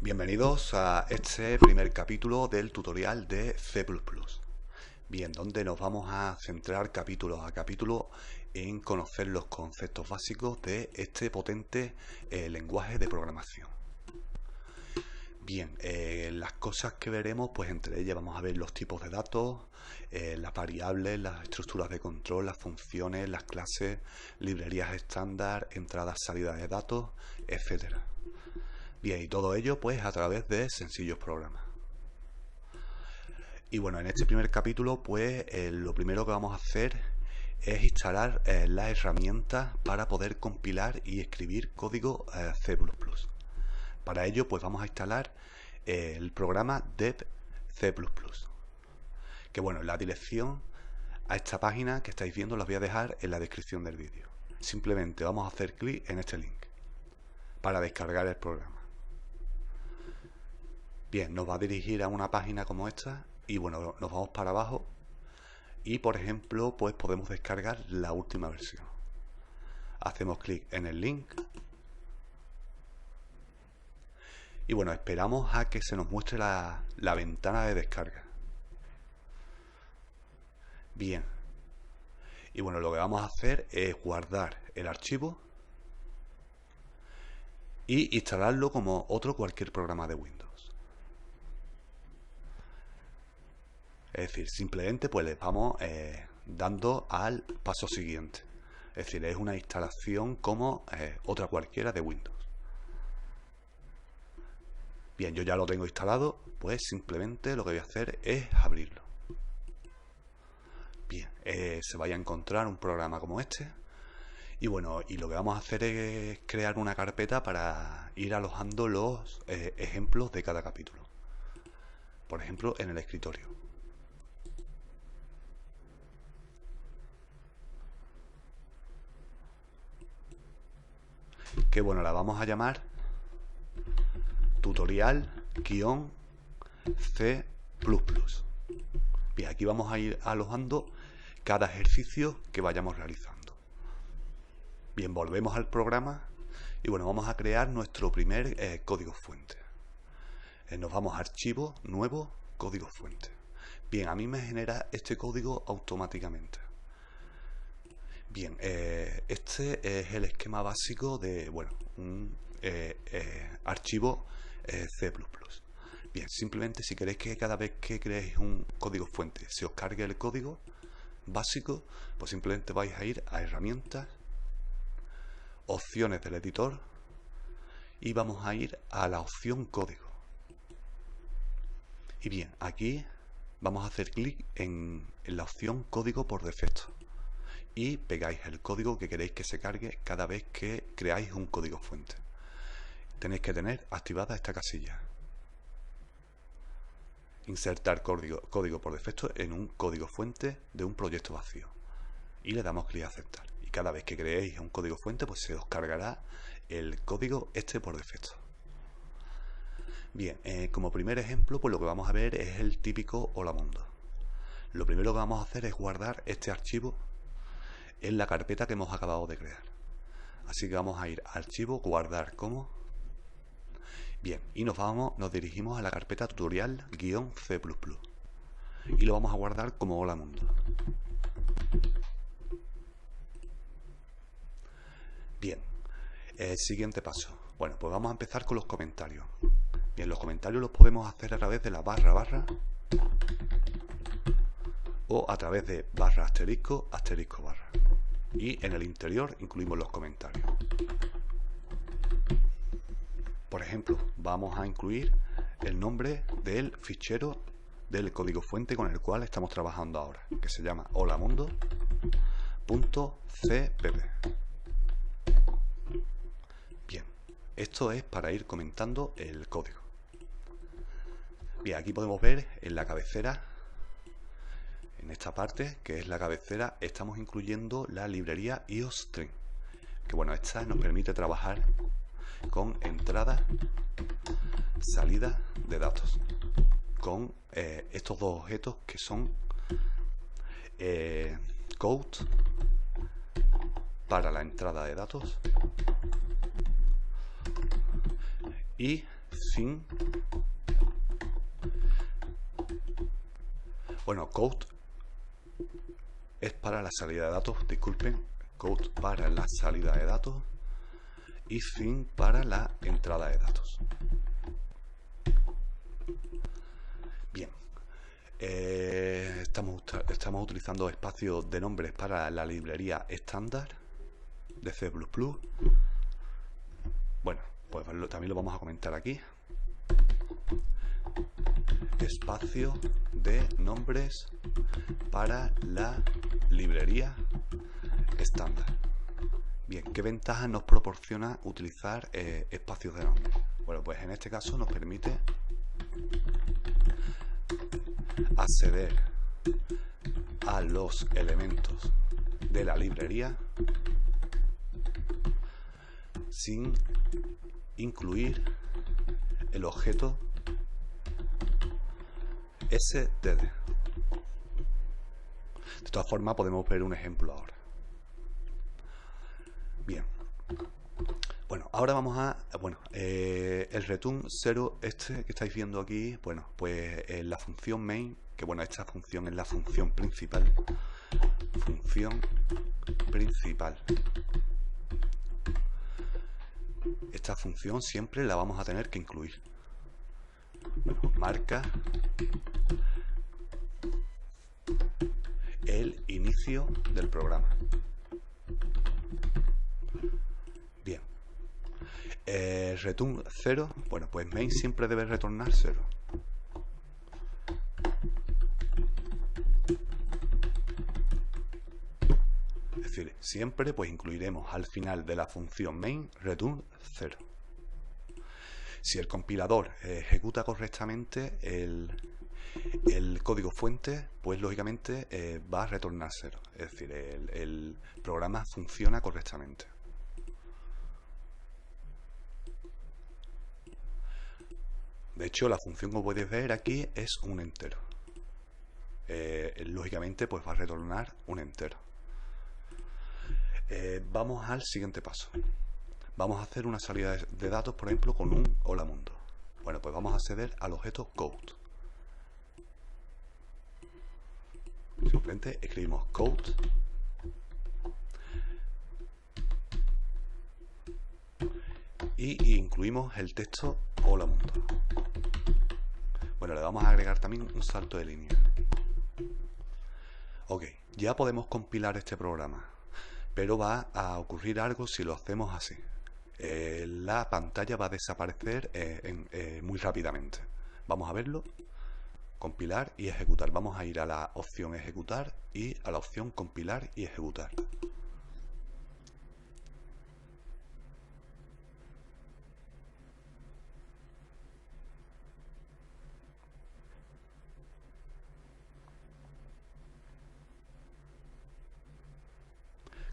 Bienvenidos a este primer capítulo del tutorial de C++. Bien, donde nos vamos a centrar capítulo a capítulo en conocer los conceptos básicos de este potente lenguaje de programación. Bien, las cosas que veremos, pues entre ellas vamos a ver los tipos de datos, las variables, las estructuras de control, las funciones, las clases, librerías estándar, entradas, salidas de datos, etcétera. Bien, y todo ello pues a través de sencillos programas. Y bueno, en este primer capítulo pues lo primero que vamos a hacer es instalar las herramientas para poder compilar y escribir código C++. Para ello pues vamos a instalar el programa dev C++, que bueno, la dirección a esta página que estáis viendo la voy a dejar en la descripción del vídeo. Simplemente vamos a hacer clic en este link para descargar el programa. Bien, nos va a dirigir a una página como esta y bueno, nos vamos para abajo y por ejemplo pues podemos descargar la última versión. Hacemos clic en el link y bueno, esperamos a que se nos muestre la ventana de descarga. Bien, y bueno, lo que vamos a hacer es guardar el archivo y instalarlo como otro cualquier programa de Windows. Es decir, simplemente pues le vamos dando al paso siguiente. Es decir, es una instalación como otra cualquiera de Windows. Bien, yo ya lo tengo instalado, pues simplemente lo que voy a hacer es abrirlo. Bien, se vaya a encontrar un programa como este. Y bueno, y lo que vamos a hacer es crear una carpeta para ir alojando los ejemplos de cada capítulo. Por ejemplo, en el escritorio. Que bueno, la vamos a llamar tutorial-C++. Bien, aquí vamos a ir alojando cada ejercicio que vayamos realizando. Bien, volvemos al programa y bueno, vamos a crear nuestro primer código fuente. Nos vamos a archivo, nuevo, código fuente. Bien, a mí me genera este código automáticamente. Bien, este es el esquema básico de, bueno, un archivo C++. Bien, simplemente si queréis que cada vez que creéis un código fuente se os cargue el código básico, pues simplemente vais a ir a herramientas, opciones del editor y vamos a ir a la opción código. Y bien, aquí vamos a hacer clic en la opción código por defecto y pegáis el código que queréis que se cargue cada vez que creáis un código fuente. Tenéis que tener activada esta casilla. Insertar código por defecto en un código fuente de un proyecto vacío. Y le damos clic a aceptar. Y cada vez que creéis un código fuente, pues se os cargará el código este por defecto. Bien, como primer ejemplo, pues lo que vamos a ver es el típico Hola Mundo. Lo primero que vamos a hacer es guardar este archivo en la carpeta que hemos acabado de crear. Así que vamos a ir a archivo, guardar como. Bien, y nos dirigimos a la carpeta tutorial-C++ y lo vamos a guardar como Hola Mundo. Bien, siguiente paso. Bueno, pues vamos a empezar con los comentarios. Bien, los comentarios los podemos hacer a través de la barra o a través de barra asterisco barra. Y en el interior incluimos los comentarios. Por ejemplo, vamos a incluir el nombre del fichero del código fuente con el cual estamos trabajando ahora, que se llama holamundo.cpp. Bien, esto es para ir comentando el código. Bien, aquí podemos ver en la cabecera, en esta parte, que es la cabecera, estamos incluyendo la librería iostream, que bueno, esta nos permite trabajar con entrada, salida de datos, con estos dos objetos que son code para la entrada de datos y sin... Bueno, code es para la salida de datos, disculpen, code para la salida de datos y sin para la entrada de datos. Bien, estamos utilizando espacios de nombres para la librería estándar de C++. Bueno, pues también lo vamos a comentar aquí. Espacio de nombres para la librería estándar. Bien, ¿qué ventajas nos proporciona utilizar espacios de nombre? Bueno, pues en este caso nos permite acceder a los elementos de la librería sin incluir el objeto std. De todas formas podemos ver un ejemplo ahora. Bien, bueno, ahora vamos a, el return 0 este que estáis viendo aquí, bueno, pues en la función main, que bueno, esta función es la función principal. Esta función siempre la vamos a tener que incluir. Bueno, marca el inicio del programa. Bien. Return 0, bueno, pues main siempre debe retornar 0. Es decir, siempre pues incluiremos al final de la función main return 0. Si el compilador ejecuta correctamente el código fuente, pues lógicamente va a retornar 0. Es decir, el programa funciona correctamente. De hecho, la función, como podéis ver aquí, es un entero. Lógicamente, pues va a retornar un entero. Vamos al siguiente paso. Vamos a hacer una salida de datos, por ejemplo, con un hola mundo. Bueno, pues vamos a acceder al objeto code. Simplemente escribimos code y incluimos el texto hola mundo. Bueno, le vamos a agregar también un salto de línea. Ok, ya podemos compilar este programa, pero va a ocurrir algo si lo hacemos así. La pantalla va a desaparecer muy rápidamente. Vamos a verlo. Compilar y ejecutar. Vamos a ir a la opción ejecutar y a la opción compilar y ejecutar.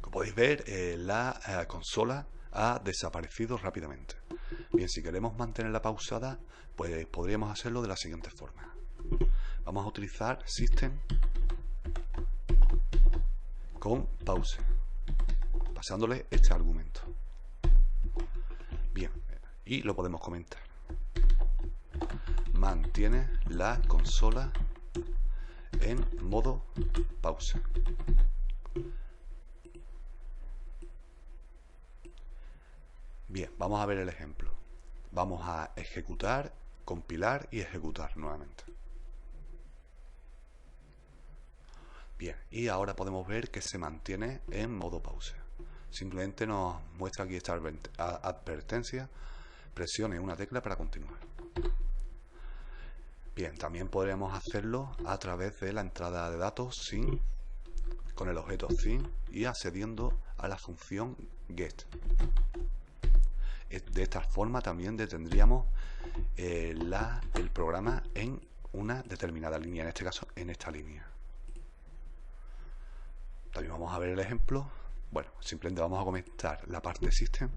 Como podéis ver, la consola ha desaparecido rápidamente. Bien, si queremos mantenerla pausada, pues podríamos hacerlo de la siguiente forma. Vamos a utilizar system con pause, pasándole este argumento. Bien, y lo podemos comentar. Mantiene la consola en modo pausa. Bien, vamos a ver el ejemplo. Vamos a ejecutar, compilar y ejecutar nuevamente. Bien, y ahora podemos ver que se mantiene en modo pausa. Simplemente nos muestra aquí esta advertencia. Presione una tecla para continuar. Bien, también podríamos hacerlo a través de la entrada de datos sin, con el objeto sin y accediendo a la función get. De esta forma también detendríamos el programa en una determinada línea, en este caso en esta línea. También vamos a ver el ejemplo. Bueno, simplemente vamos a comentar la parte system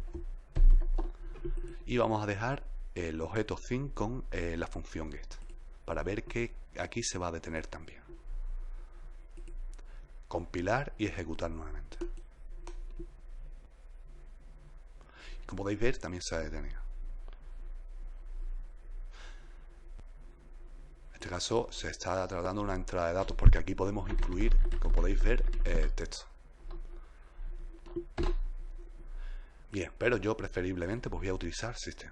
y vamos a dejar el objeto sin con la función get para ver que aquí se va a detener también. Compilar y ejecutar nuevamente. Como podéis ver, también se ha detenido. caso se está tratando una entrada de datos, porque aquí podemos incluir, como podéis ver, texto. Bien, pero yo preferiblemente pues voy a utilizar system.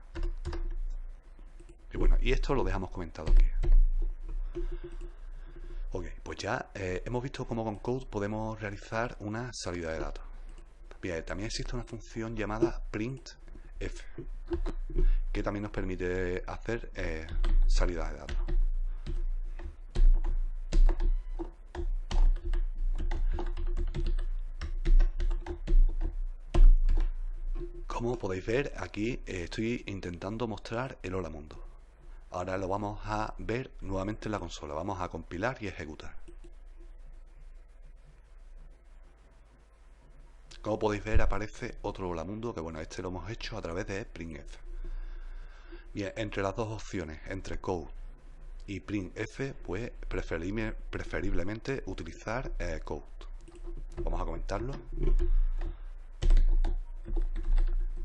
Y bueno, y esto lo dejamos comentado aquí. Ok, pues ya hemos visto cómo con code podemos realizar una salida de datos. Bien, también existe una función llamada printf, que también nos permite hacer salida de datos. Como podéis ver, aquí estoy intentando mostrar el hola mundo. Ahora lo vamos a ver nuevamente en la consola. Vamos a compilar y ejecutar. Como podéis ver, aparece otro hola mundo, que bueno, este lo hemos hecho a través de printf. Bien, entre las dos opciones, entre code y printf, pues preferiblemente utilizar code. Vamos a comentarlo.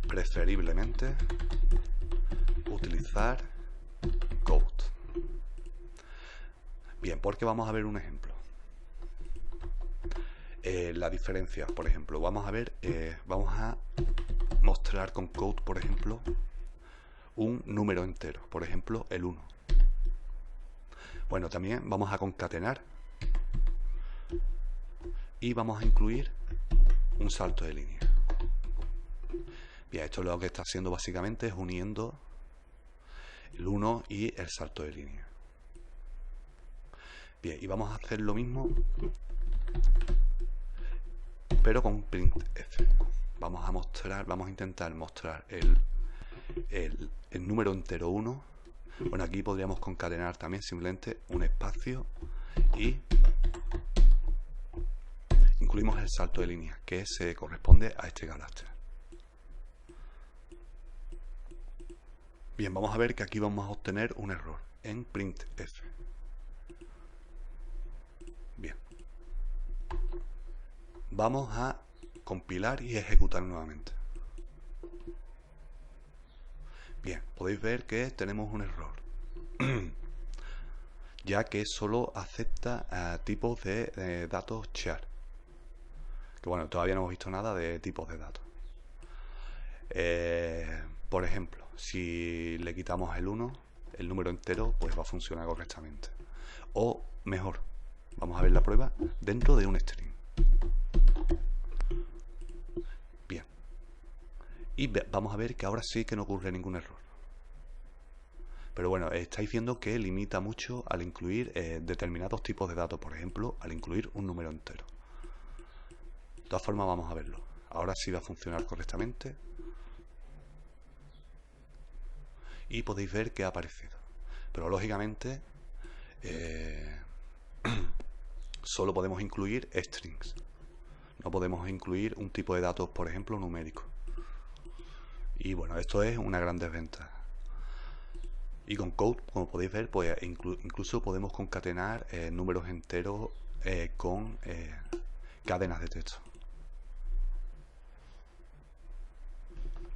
Preferiblemente utilizar code. Bien, porque vamos a ver un ejemplo. La diferencia, por ejemplo, vamos a mostrar con code, por ejemplo, un número entero, por ejemplo, el 1. Bueno, también vamos a concatenar y vamos a incluir un salto de línea. Bien, esto lo que está haciendo básicamente es uniendo el 1 y el salto de línea. Bien, y vamos a hacer lo mismo, pero con printf. Vamos a intentar mostrar el número entero 1. Bueno, aquí podríamos concatenar también simplemente un espacio y incluimos el salto de línea, que se corresponde a este carácter. Bien, vamos a ver que aquí vamos a obtener un error en printf. Bien. Vamos a compilar y ejecutar nuevamente. Bien, podéis ver que tenemos un error, ya que solo acepta tipos de datos char. Que bueno, todavía no hemos visto nada de tipos de datos. Por ejemplo, si le quitamos el 1, el número entero pues va a funcionar correctamente. O mejor, vamos a ver la prueba dentro de un string. Bien. Y vamos a ver que ahora sí que no ocurre ningún error. Pero bueno, estáis viendo que limita mucho al incluir determinados tipos de datos, por ejemplo, al incluir un número entero. De todas formas, vamos a verlo. Ahora sí va a funcionar correctamente. Y podéis ver que ha aparecido. Pero lógicamente solo podemos incluir strings. No podemos incluir un tipo de datos, por ejemplo, numérico. Y bueno, esto es una gran desventaja. Y con code, como podéis ver, pues incluso podemos concatenar números enteros con cadenas de texto.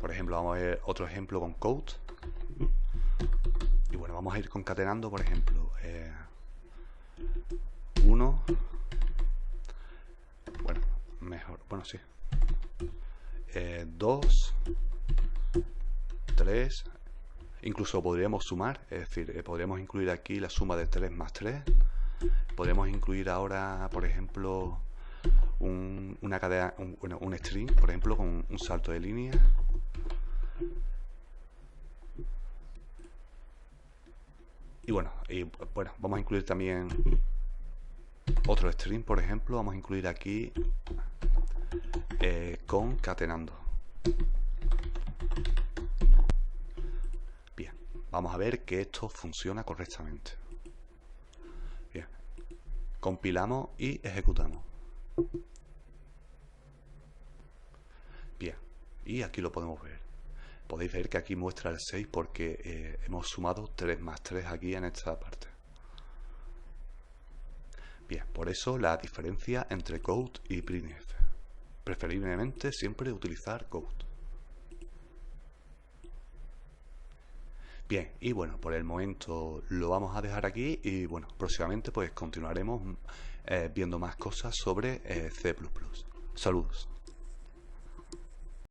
Por ejemplo, vamos a ver otro ejemplo con code. Y bueno, vamos a ir concatenando, por ejemplo, 1, bueno, mejor, bueno, sí, 2, 3, incluso podríamos sumar, es decir, podríamos incluir aquí la suma de 3 más 3, podríamos incluir ahora, por ejemplo, una cadena, un string, por ejemplo, con un salto de línea. Y bueno, vamos a incluir también otro string, por ejemplo, vamos a incluir aquí concatenando. Bien, vamos a ver que esto funciona correctamente. Bien, compilamos y ejecutamos. Bien, y aquí lo podemos ver. Podéis ver que aquí muestra el 6 porque hemos sumado 3 más 3 aquí en esta parte. Bien, por eso la diferencia entre code y printf. Preferiblemente siempre utilizar code. Bien, y bueno, por el momento lo vamos a dejar aquí y bueno, próximamente pues continuaremos viendo más cosas sobre C++. Saludos.